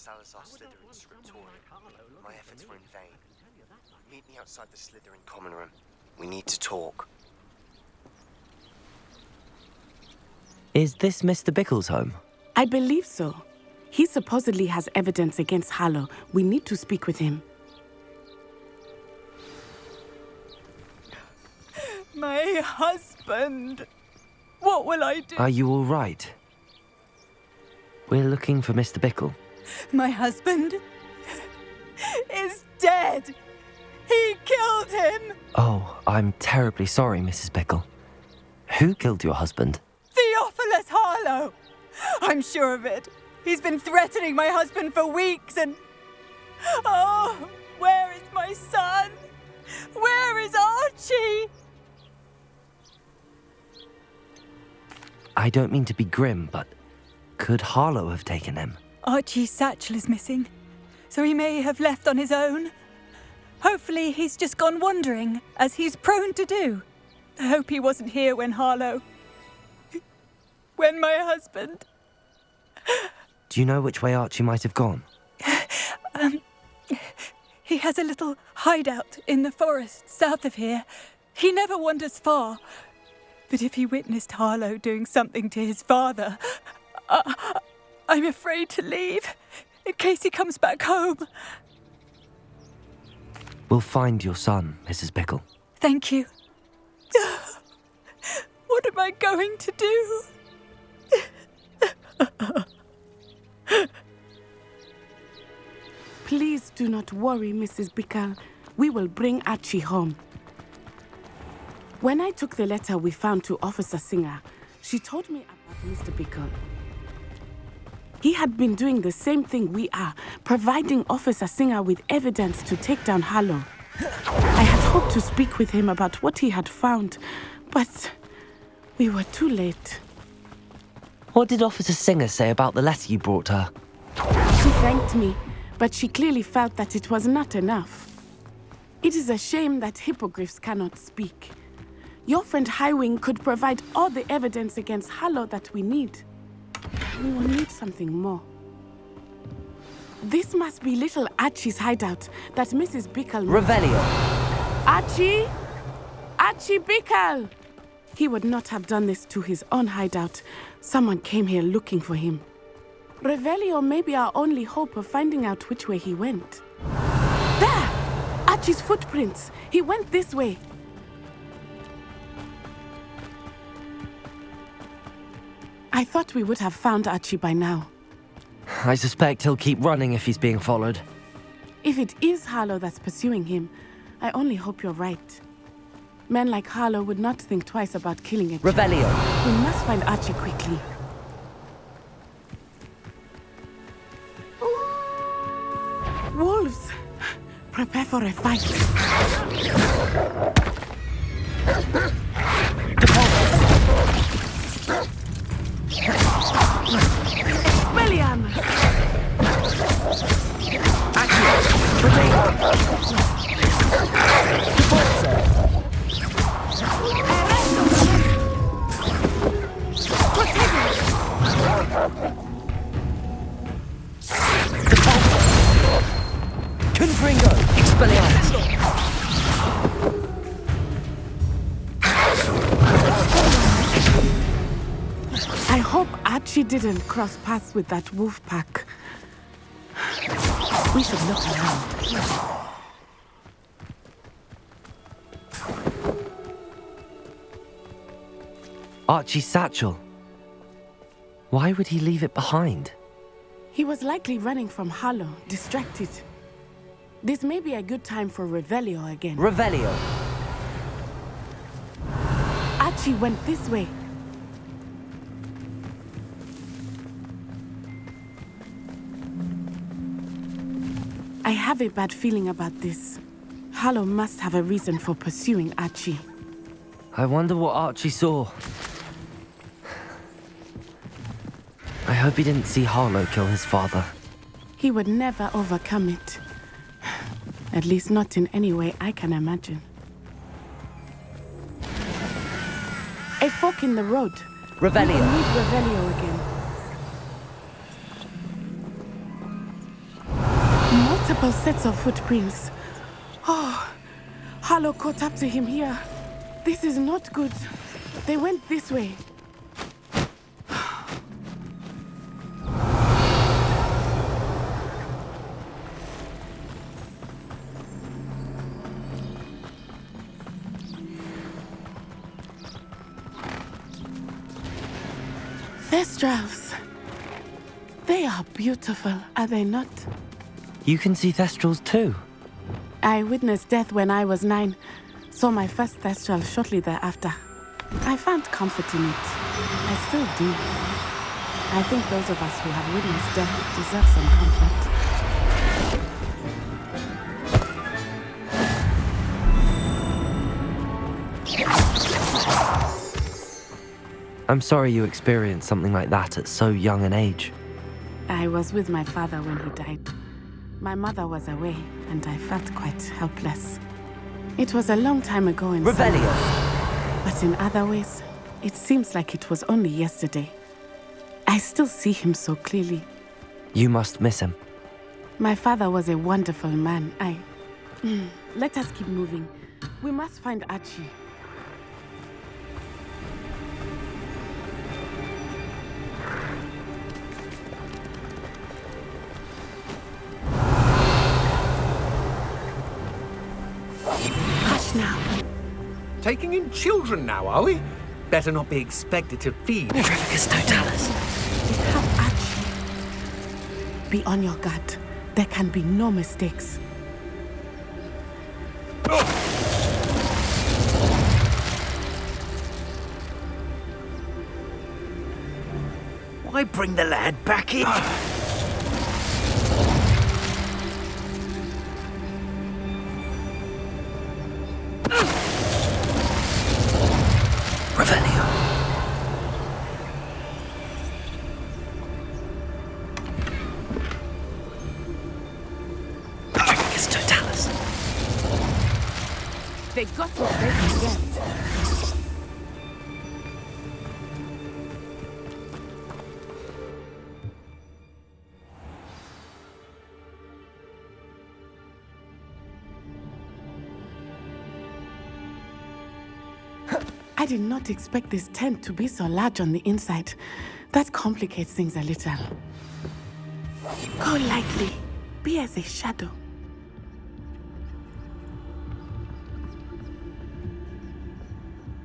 Salazar Slytherin's scriptorium. My efforts were in vain. Meet me outside the Slytherin common room. We need to talk. Is this Mr. Bickle's home? I believe so. He supposedly has evidence against Harlow. We need to speak with him. My husband! What will I do? Are you all right? We're looking for Mr. Bickle. My husband is dead! He killed him! Oh, I'm terribly sorry, Mrs. Bickle. Who killed your husband? Theophilus Harlow! I'm sure of it. He's been threatening my husband for weeks and... Oh, where is my son? Where is Archie? I don't mean to be grim, but could Harlow have taken him? Archie's satchel is missing, so he may have left on his own. Hopefully he's just gone wandering, as he's prone to do. I hope he wasn't here when my husband... Do you know which way Archie might have gone? He has a little hideout in the forest south of here. He never wanders far. But if he witnessed Harlow doing something to his father, I'm afraid to leave, in case he comes back home. We'll find your son, Mrs. Bickle. Thank you. What am I going to do? Please do not worry, Mrs. Bickle. We will bring Archie home. When I took the letter we found to Officer Singer, she told me about Mr. Bickle. He had been doing the same thing we are, providing Officer Singer with evidence to take down Harlow. I had hoped to speak with him about what he had found, but we were too late. What did Officer Singer say about the letter you brought her? She thanked me, but she clearly felt that it was not enough. It is a shame that hippogriffs cannot speak. Your friend Highwing could provide all the evidence against Harlow that we need. We will need something more. This must be little Archie's hideout that Mrs. Bickle... Revelio! Archie! Archie Bickle! He would not have done this to his own hideout. Someone came here looking for him. Revelio may be our only hope of finding out which way he went. There! Archie's footprints! He went this way. I thought we would have found Archie by now. I suspect he'll keep running if he's being followed. If it is Harlow that's pursuing him, I only hope you're right. Men like Harlow would not think twice about killing a child. Revelio! We must find Archie quickly. Wolves! Prepare for a fight. Expelliarm! Accio! Potato! Confringo! Expelliarmus! I hope Archie didn't cross paths with that wolf pack. We should look around. Archie's satchel. Why would he leave it behind? He was likely running from Harlow, distracted. This may be a good time for Revelio again. Revelio! Archie went this way. I have a bad feeling about this. Harlow must have a reason for pursuing Archie. I wonder what Archie saw. I hope he didn't see Harlow kill his father. He would never overcome it. At least not in any way I can imagine. A fork in the road. Revelio! We will meet Revelio again. multiple sets of footprints. Oh, Harlow caught up to him here. This is not good. They went this way. Thestrals. They are beautiful, are they not? You can see Thestrals too. I witnessed death when I was 9. Saw my first Thestral shortly thereafter. I found comfort in it. I still do. I think those of us who have witnessed death deserve some comfort. I'm sorry you experienced something like that at so young an age. I was with my father when he died. My mother was away, and I felt quite helpless. It was a long time ago in Revelio! But in other ways, it seems like it was only yesterday. I still see him so clearly. You must miss him. My father was a wonderful man. Let us keep moving. We must find Archie. Hush now. Taking in children now, are we? Better not be expected to feed. Terrificus totalis. They have Archie. Be on your guard. There can be no mistakes. Why bring the lad back in? Revelio. Terrificus totalis. They got what they can get. I did not expect this tent to be so large on the inside. That complicates things a little. Go lightly. Be as a shadow.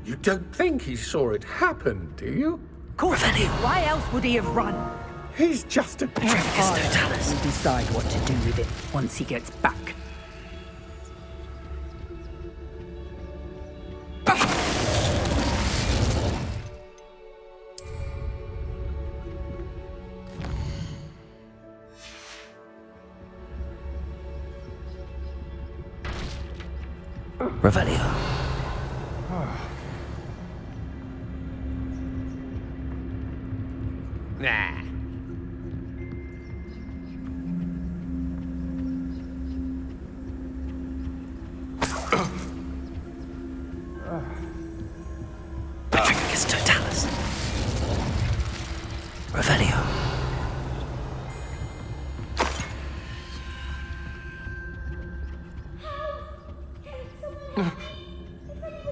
You don't think he saw it happen, do you? Revelio. Why else would he have run? He's just a... Terrificus totalis. We'll decide what to do with it once he gets back. Revelio. Nah. Terrificus totalis. Revelio.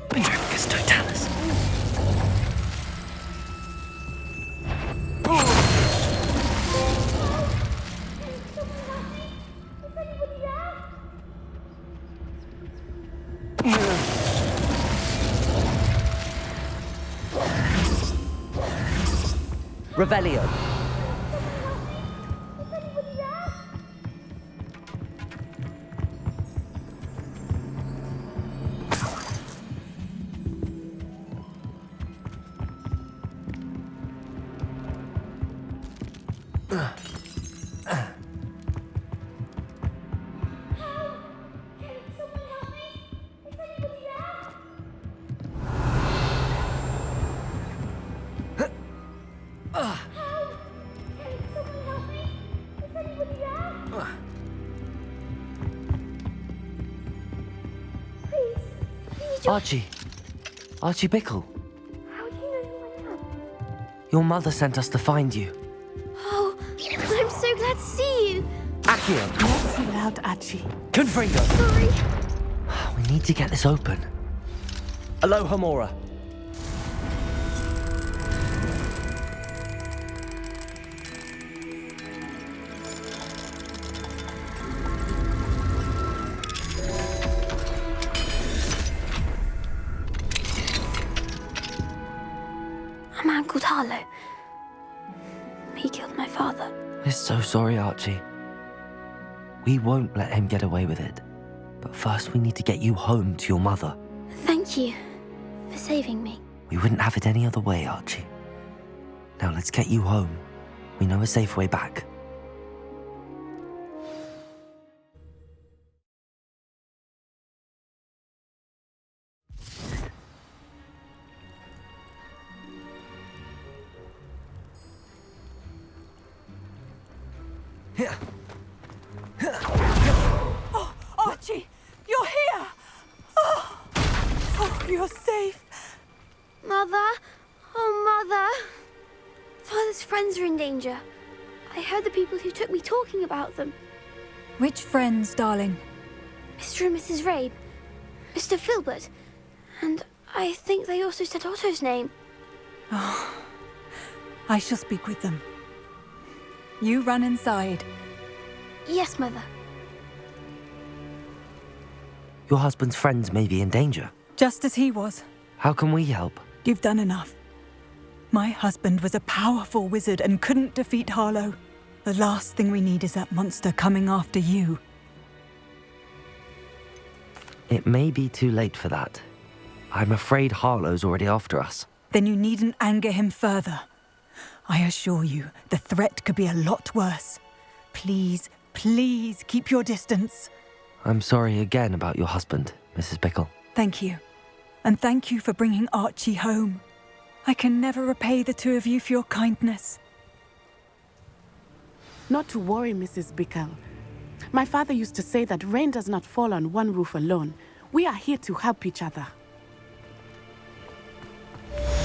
Terrificus totalis. Revelio. Archie. Archie Bickle. How do you know who I am? Your mother sent us to find you. Oh, I'm so glad to see you. Accio. Chill out, Archie. Confringo! Sorry. We need to get this open. Aloha, Mora. A man called Harlow. He killed my father. We're so sorry, Archie. We won't let him get away with it. But first we need to get you home to your mother. Thank you for saving me. We wouldn't have it any other way, Archie. Now let's get you home. We know a safe way back. Oh, Archie, you're here! Oh, you're safe. Mother? Oh, Mother. Father's friends are in danger. I heard the people who took me talking about them. Which friends, darling? Mr. and Mrs. Rabe. Mr. Filbert. And I think they also said Otto's name. I shall speak with them. You run inside. Yes, Mother. Your husband's friends may be in danger. Just as he was. How can we help? You've done enough. My husband was a powerful wizard and couldn't defeat Harlow. The last thing we need is that monster coming after you. It may be too late for that. I'm afraid Harlow's already after us. Then you needn't anger him further. I assure you, the threat could be a lot worse. Please, please keep your distance. I'm sorry again about your husband, Mrs. Bickle. Thank you. And thank you for bringing Archie home. I can never repay the two of you for your kindness. Not to worry, Mrs. Bickle. My father used to say that rain does not fall on one roof alone. We are here to help each other.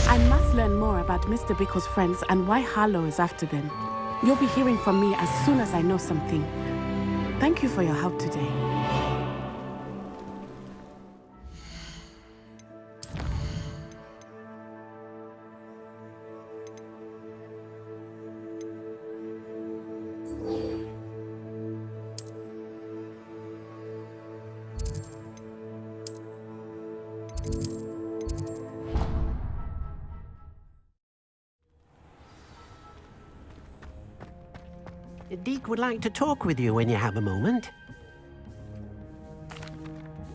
I must learn more about Mr. Bickle's friends and why Harlow is after them. You'll be hearing from me as soon as I know something. Thank you for your help today. Deke would like to talk with you when you have a moment.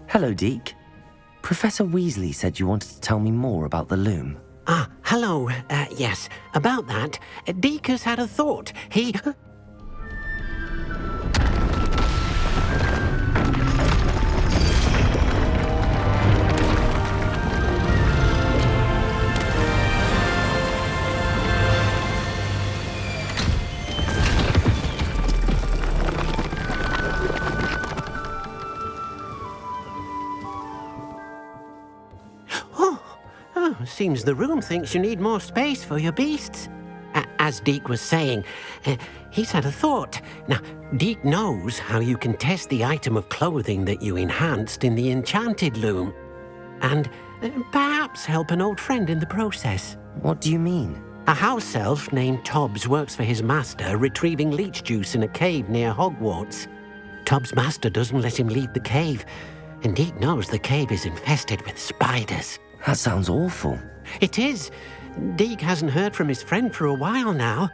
Hello, Deke. Professor Weasley said you wanted to tell me more about the loom. Ah, hello. Yes, about that. Deke has had a thought. He... Seems the room thinks you need more space for your beasts. As Deke was saying, he's had a thought. Now, Deke knows how you can test the item of clothing that you enhanced in the enchanted loom. And perhaps help an old friend in the process. What do you mean? A house elf named Tobbs works for his master retrieving leech juice in a cave near Hogwarts. Tobbs' master doesn't let him leave the cave, and Deke knows the cave is infested with spiders. That sounds awful. It is. Deke hasn't heard from his friend for a while now.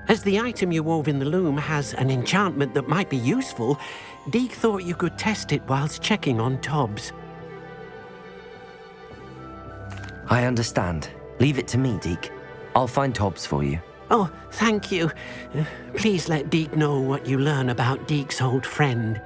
As the item you wove in the loom has an enchantment that might be useful, Deke thought you could test it whilst checking on Tobbs. I understand. Leave it to me, Deke. I'll find Tobbs for you. Oh, thank you. Please let Deke know what you learn about Deke's old friend.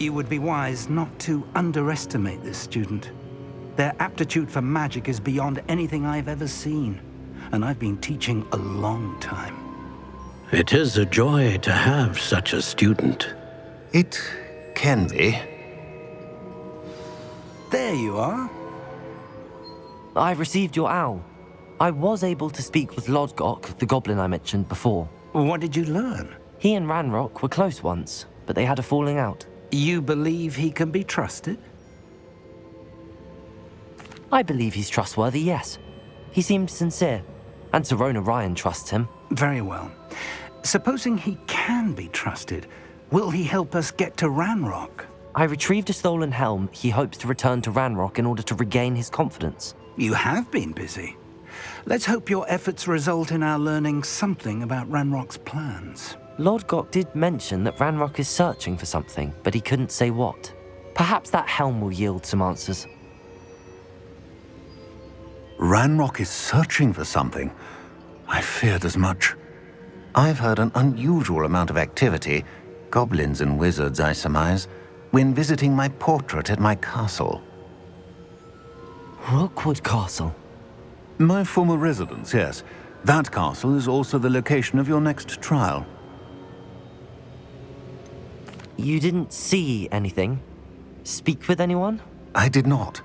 You would be wise not to underestimate this student. Their aptitude for magic is beyond anything I've ever seen, and I've been teaching a long time. It is a joy to have such a student. It can be. There you are. I received your owl. I was able to speak with Lodgok, the goblin I mentioned before. What did you learn? He and Ranrock were close once, but they had a falling out. You believe he can be trusted? I believe he's trustworthy, yes. He seemed sincere, and Serona Ryan trusts him. Very well. Supposing he can be trusted, will he help us get to Ranrock? I retrieved a stolen helm he hopes to return to Ranrock in order to regain his confidence. You have been busy. Let's hope your efforts result in our learning something about Ranrock's plans. Lodgok did mention that Ranrock is searching for something, but he couldn't say what. Perhaps that helm will yield some answers. Ranrock is searching for something. I feared as much. I've heard an unusual amount of activity, goblins and wizards, I surmise, when visiting my portrait at my castle. RookWood Castle? My former residence, yes. That castle is also the location of your next trial. You didn't see anything? Speak with anyone? I did not.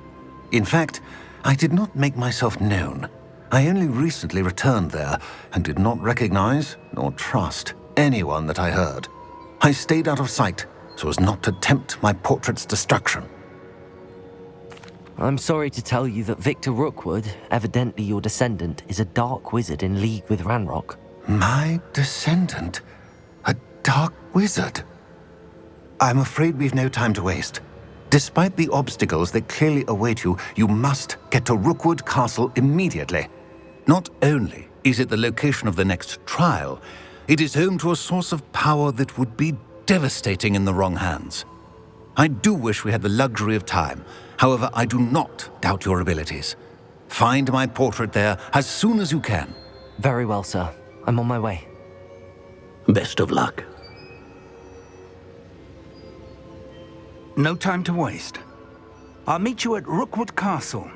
In fact, I did not make myself known. I only recently returned there and did not recognize nor trust anyone that I heard. I stayed out of sight so as not to tempt my portrait's destruction. I'm sorry to tell you that Victor Rookwood, evidently your descendant, is a dark wizard in league with Ranrock. My descendant? A dark wizard? I'm afraid we've no time to waste. Despite the obstacles that clearly await you, you must get to RookWood Castle immediately. Not only is it the location of the next trial, it is home to a source of power that would be devastating in the wrong hands. I do wish we had the luxury of time. However, I do not doubt your abilities. Find my portrait there as soon as you can. Very well, sir. I'm on my way. Best of luck. No time to waste. I'll meet you at RookWood Castle.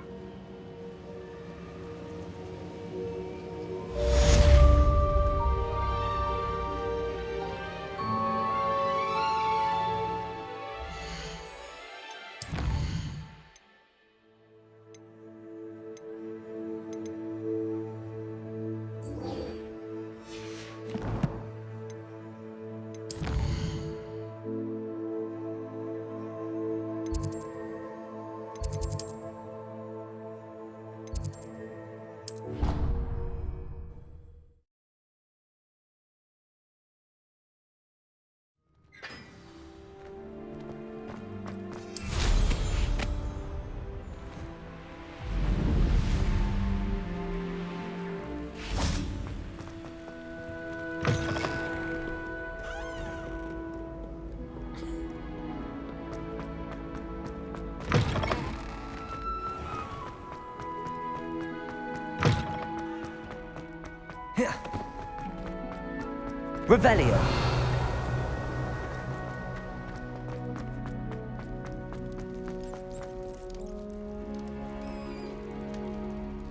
Revelio.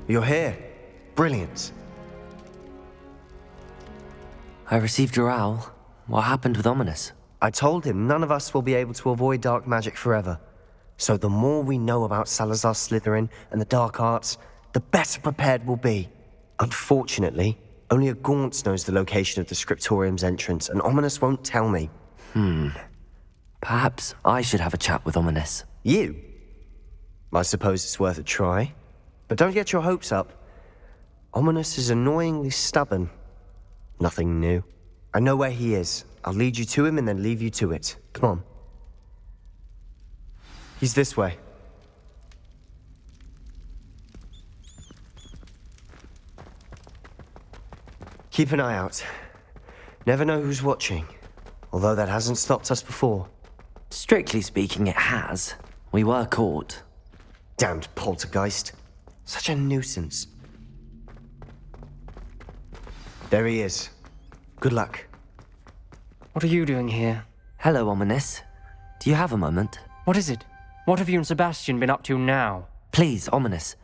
You're here. Brilliant. I received your owl. What happened with Ominous? I told him none of us will be able to avoid dark magic forever. So the more we know about Salazar Slytherin and the dark arts, the better prepared we'll be. Unfortunately, only a Gaunt knows the location of the Scriptorium's entrance, and Ominous won't tell me. Perhaps I should have a chat with Ominous. You? I suppose it's worth a try. But don't get your hopes up. Ominous is annoyingly stubborn. Nothing new. I know where he is. I'll lead you to him and then leave you to it. Come on. He's this way. Keep an eye out. Never know who's watching. Although that hasn't stopped us before. Strictly speaking, it has. We were caught. Damned poltergeist. Such a nuisance. There he is. Good luck. What are you doing here? Hello, Ominous. Do you have a moment? What is it? What have you and Sebastian been up to now? Please, Ominous.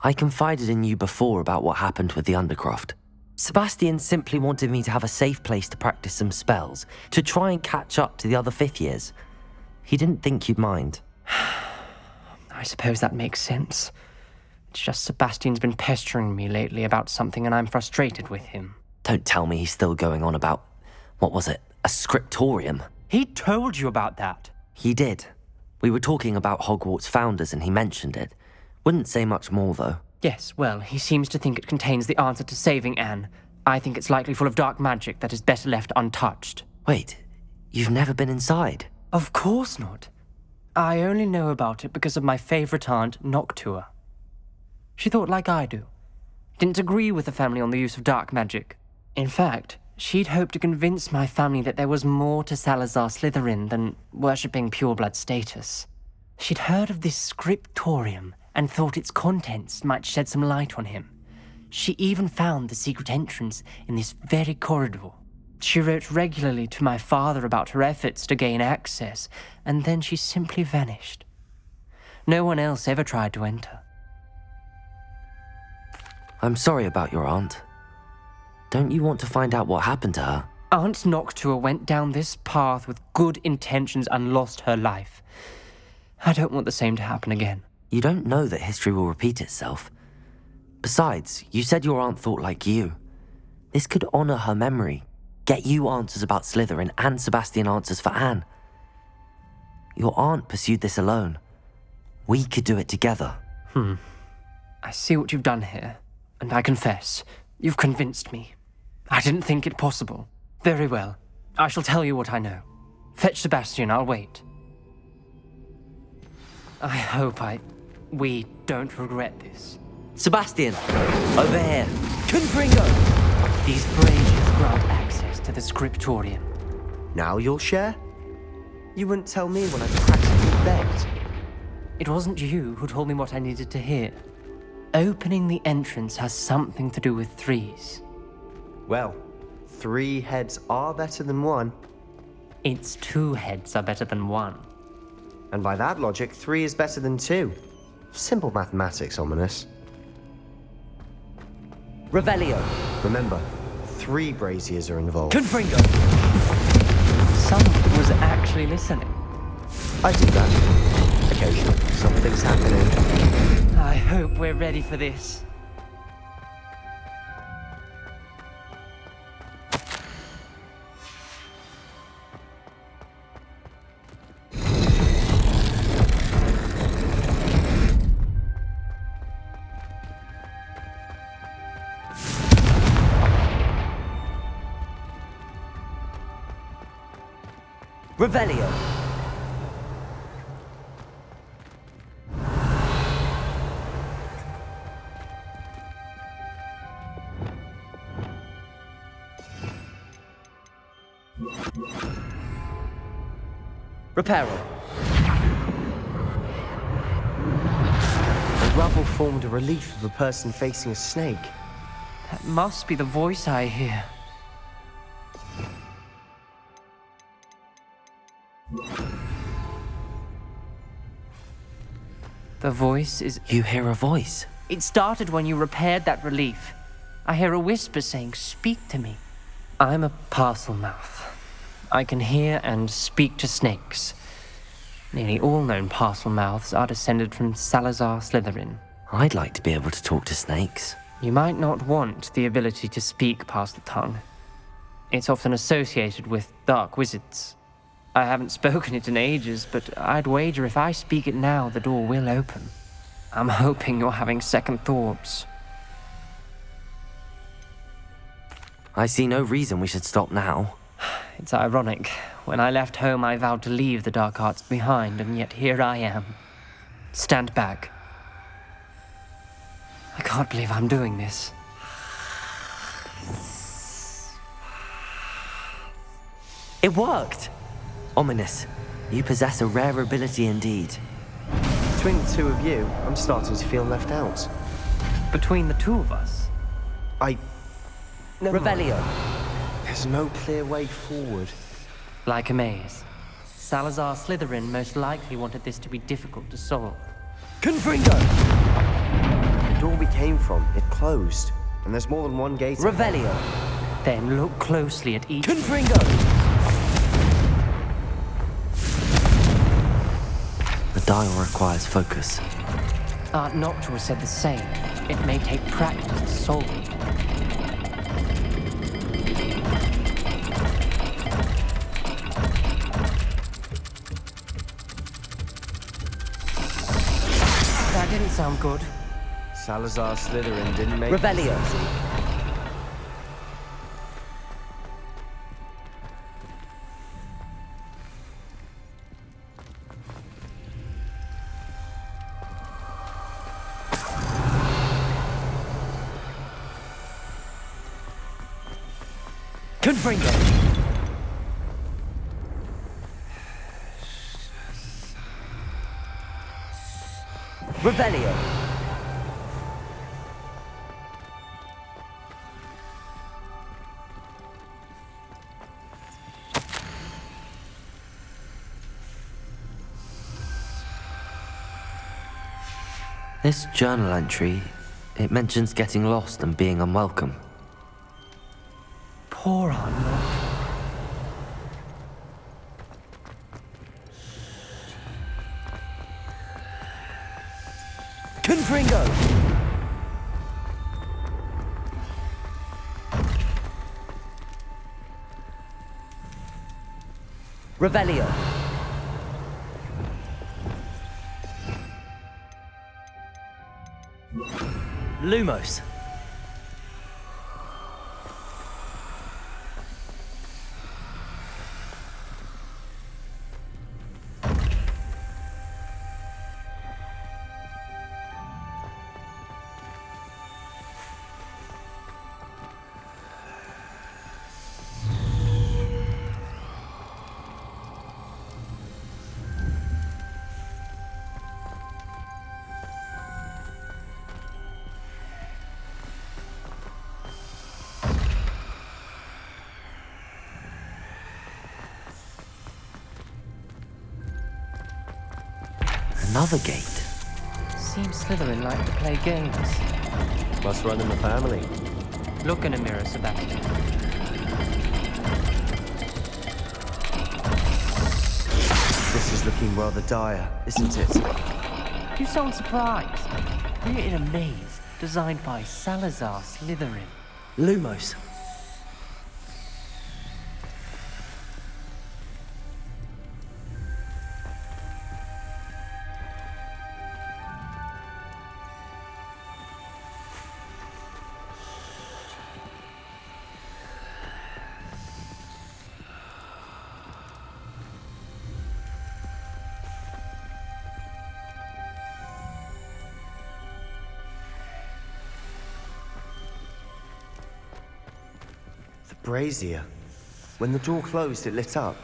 I confided in you before about what happened with the Undercroft. Sebastian simply wanted me to have a safe place to practice some spells, to try and catch up to the other 5th years. He didn't think you'd mind. I suppose that makes sense. It's just Sebastian's been pestering me lately about something and I'm frustrated with him. Don't tell me he's still going on about, what was it, a scriptorium? He told you about that. He did. We were talking about Hogwarts founders and he mentioned it. Wouldn't say much more, though. Yes, well, he seems to think it contains the answer to saving Anne. I think it's likely full of dark magic that is better left untouched. Wait, you've never been inside? Of course not. I only know about it because of my favorite aunt, Noctua. She thought like I do. Didn't agree with the family on the use of dark magic. In fact, she'd hoped to convince my family that there was more to Salazar Slytherin than worshipping pureblood status. She'd heard of this scriptorium and thought its contents might shed some light on him. She even found the secret entrance in this very corridor. She wrote regularly to my father about her efforts to gain access, and then she simply vanished. No one else ever tried to enter. I'm sorry about your aunt. Don't you want to find out what happened to her? Aunt Noctua went down this path with good intentions and lost her life. I don't want the same to happen again. You don't know that history will repeat itself. Besides, you said your aunt thought like you. This could honor her memory, get you answers about Slytherin and Sebastian answers for Anne. Your aunt pursued this alone. We could do it together. I see what you've done here, and I confess, you've convinced me. I didn't think it possible. Very well. I shall tell you what I know. Fetch Sebastian, I'll wait. I hope we don't regret this. Sebastian! Over here! Confringo! These braziers grant access to the scriptorium. Now you'll share? You wouldn't tell me when I practically begged. It wasn't you who told me what I needed to hear. Opening the entrance has something to do with 3s. Well, 3 heads are better than 1. It's 2 heads are better than 1. And by that logic, 3 is better than 2. Simple mathematics, Ominous. Revelio! Remember, 3 braziers are involved. Confringo! Someone was actually listening. I do that. Occasionally, something's happening. I hope we're ready for this. Revelio! Reparo. The rubble formed a relief of a person facing a snake. That must be the voice I hear. The voice is... You hear a voice? It started when you repaired that relief. I hear a whisper saying, "Speak to me." I'm a parcel mouth. I can hear and speak to snakes. Nearly all known parcel mouths are descended from Salazar Slytherin. I'd like to be able to talk to snakes. You might not want the ability to speak parcel tongue. It's often associated with dark wizards. I haven't spoken it in ages, but I'd wager if I speak it now, the door will open. I'm hoping you're having second thoughts. I see no reason we should stop now. It's ironic. When I left home, I vowed to leave the dark arts behind, and yet here I am. Stand back. I can't believe I'm doing this. It worked! Ominous, you possess a rare ability indeed. Between the 2 of you, I'm starting to feel left out. Between the 2 of us? Never mind. Revelio. There's no clear way forward. Like a maze. Salazar Slytherin most likely wanted this to be difficult to solve. Confringo! The door we came from, it closed. And there's more than one gate. Revelio. Then look closely at each. Confringo! The dial requires focus. Aunt Noctua said the same. It may take practice to solve it. That didn't sound good. Salazar Slytherin didn't make Revelio. Confringo! Revelio. This journal entry, it mentions getting lost and being unwelcome. Poor Aunt Noctua. Confringo! Revelio. Lumos. Another gate. Seems Slytherin like to play games. Must run in the family. Look in a mirror, Sebastian. This is looking rather dire, isn't it? You sound surprised. We're in a maze designed by Salazar Slytherin. Lumos. Brazier. When the door closed, it lit up.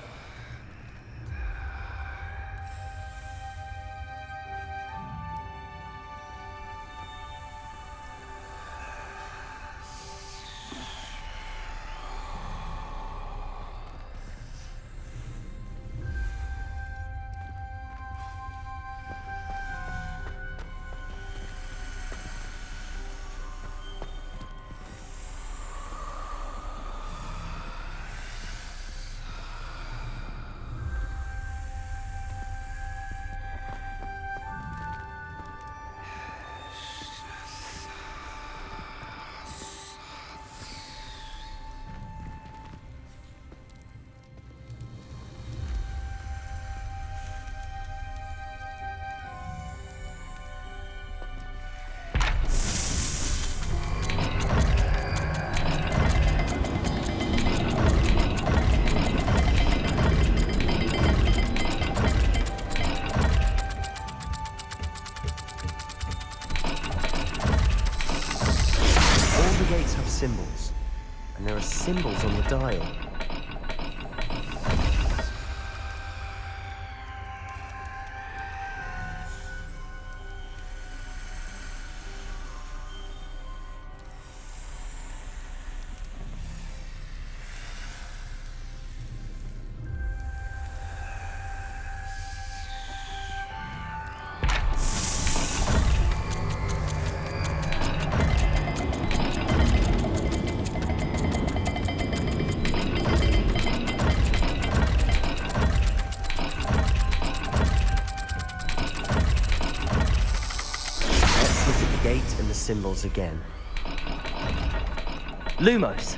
Symbols. And there are symbols on the dial. in the symbols again. Lumos.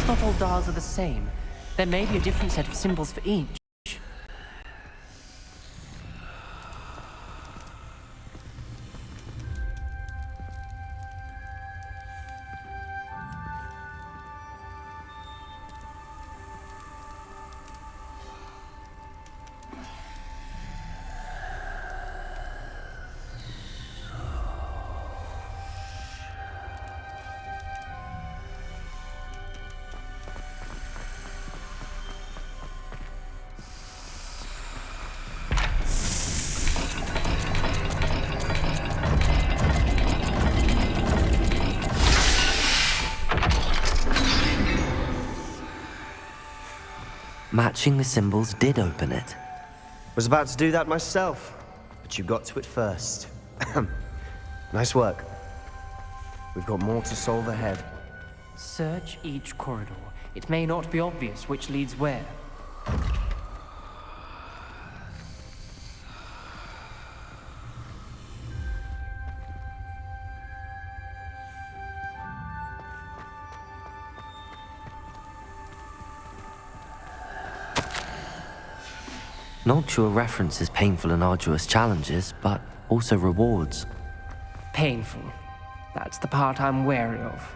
Not all dials are the same. There may be a different set of symbols for each. Matching the symbols did open it. Was about to do that myself, but you got to it first. Nice work. We've got more to solve ahead. Search each corridor. It may not be obvious which leads where. Noctua references painful and arduous challenges, but also rewards. Painful. That's the part I'm wary of.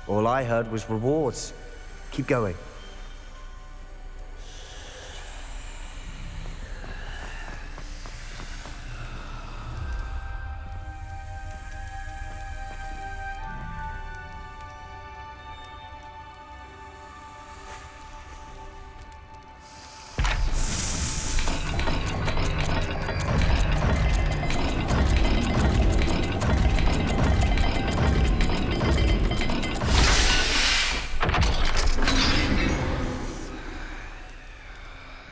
All I heard was rewards. Keep going.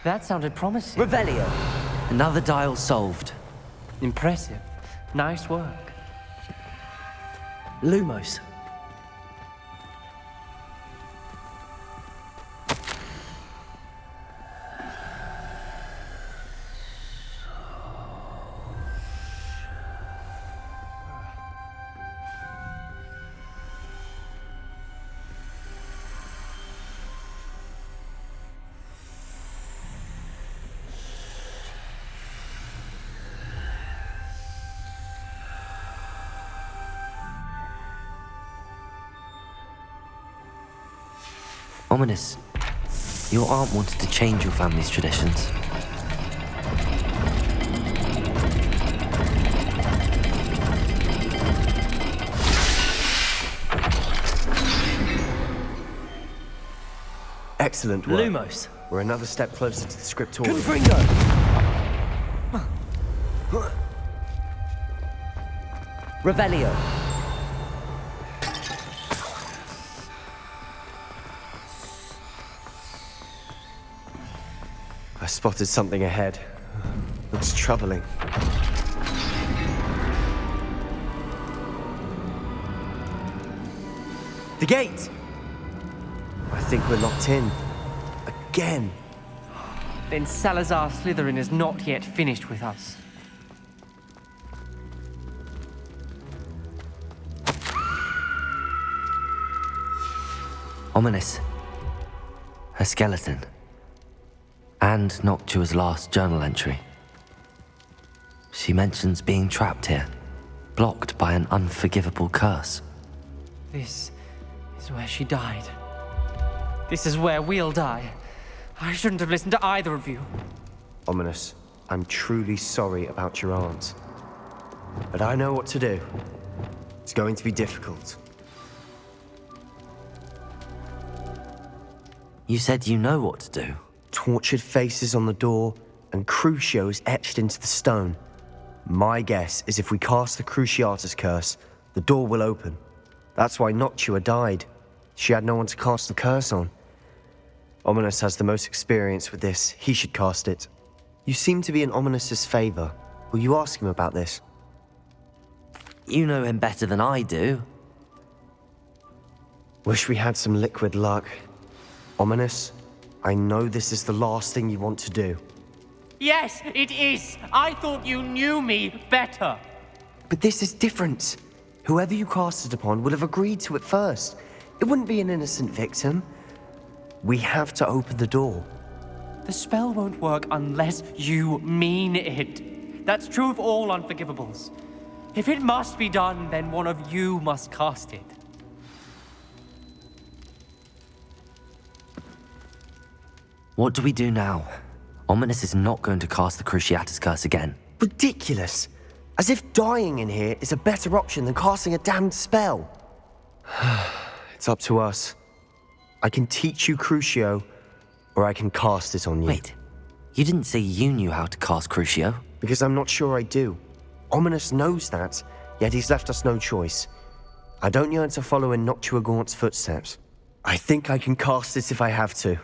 That sounded promising. Revelio! Another dial solved. Impressive. Nice work. Lumos. Ominous. Your aunt wanted to change your family's traditions. Excellent work. Lumos. We're another step closer to the scriptorium. Confringo! Revelio. I spotted something ahead. Looks troubling. The gate! I think we're locked in. Again. Then Salazar Slytherin is not yet finished with us. Ominous. Her skeleton. And Noctua's last journal entry. She mentions being trapped here, blocked by an unforgivable curse. This is where she died. This is where we'll die. I shouldn't have listened to either of you. Ominous, I'm truly sorry about your aunt. But I know what to do. It's going to be difficult. You said you know what to do. Tortured faces on the door and Crucios etched into the stone. My guess is if we cast the Cruciatus curse, the door will open. That's why Noctua died. She had no one to cast the curse on. Ominous has the most experience with this. He should cast it. You seem to be in Ominous's favor. Will you ask him about this? You know him better than I do. Wish we had some liquid luck. Ominous, I know this is the last thing you want to do. Yes, it is. I thought you knew me better. But this is different. Whoever you cast it upon would have agreed to it first. It wouldn't be an innocent victim. We have to open the door. The spell won't work unless you mean it. That's true of all unforgivables. If it must be done, then one of you must cast it. What do we do now? Ominous is not going to cast the Cruciatus curse again. Ridiculous. As if dying in here is a better option than casting a damned spell. It's up to us. I can teach you Crucio, or I can cast it on you. Wait, you didn't say you knew how to cast Crucio? Because I'm not sure I do. Ominous knows that, yet he's left us no choice. I don't yearn to follow in Noctua Gaunt's footsteps. I think I can cast it if I have to.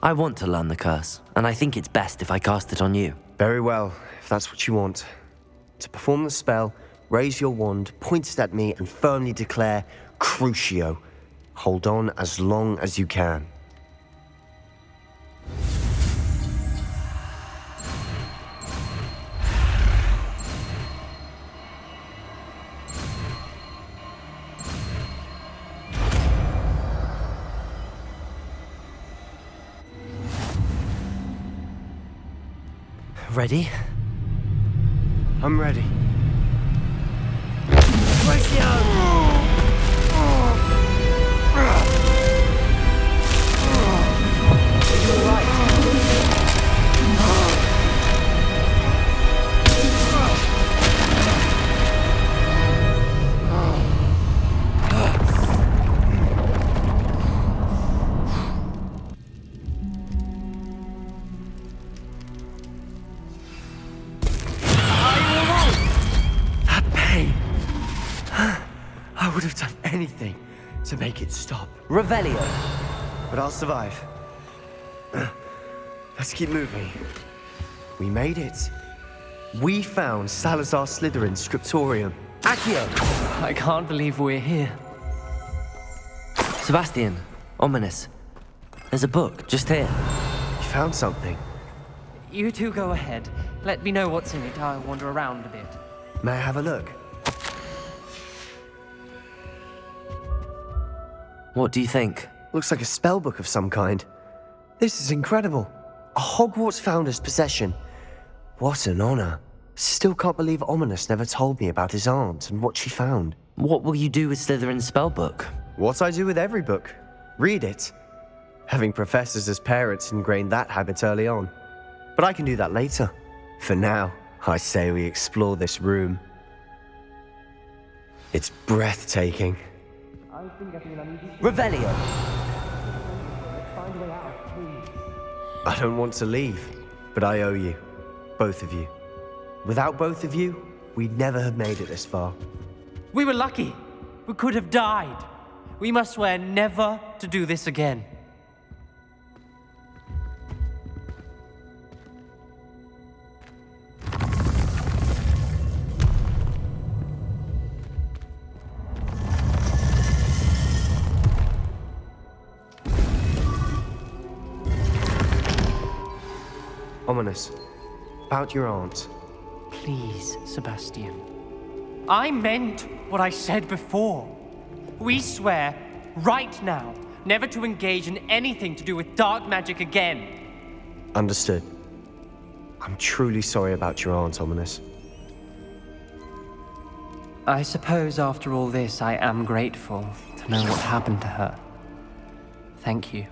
I want to learn the curse, and I think it's best if I cast it on you. Very well, if that's what you want. To perform the spell, raise your wand, point it at me, and firmly declare, Crucio. Hold on as long as you can. Ready? I'm ready. I would have done anything to make it stop. Revelio. But I'll survive. Let's keep moving. We made it. We found Salazar Slytherin's scriptorium. Accio! I can't believe we're here. Sebastian, Ominous. There's a book just here. You found something. You two go ahead. Let me know what's in it. I'll wander around a bit. May I have a look? What do you think? Looks like a spellbook of some kind. This is incredible. A Hogwarts founder's possession. What an honor. Still can't believe Ominous never told me about his aunt and what she found. What will you do with Slytherin's spellbook? What I do with every book. Read it. Having professors as parents ingrained that habit early on. But I can do that later. For now, I say we explore this room. It's breathtaking. Revelio. I don't want to leave, but I owe you. Both of you. Without both of you, we'd never have made it this far. We were lucky. We could have died. We must swear never to do this again. Ominous. About your aunt. Please, Sebastian. I meant what I said before. We swear, right now, never to engage in anything to do with dark magic again. Understood. I'm truly sorry about your aunt, Ominous. I suppose after all this, I am grateful to know what happened to her. Thank you.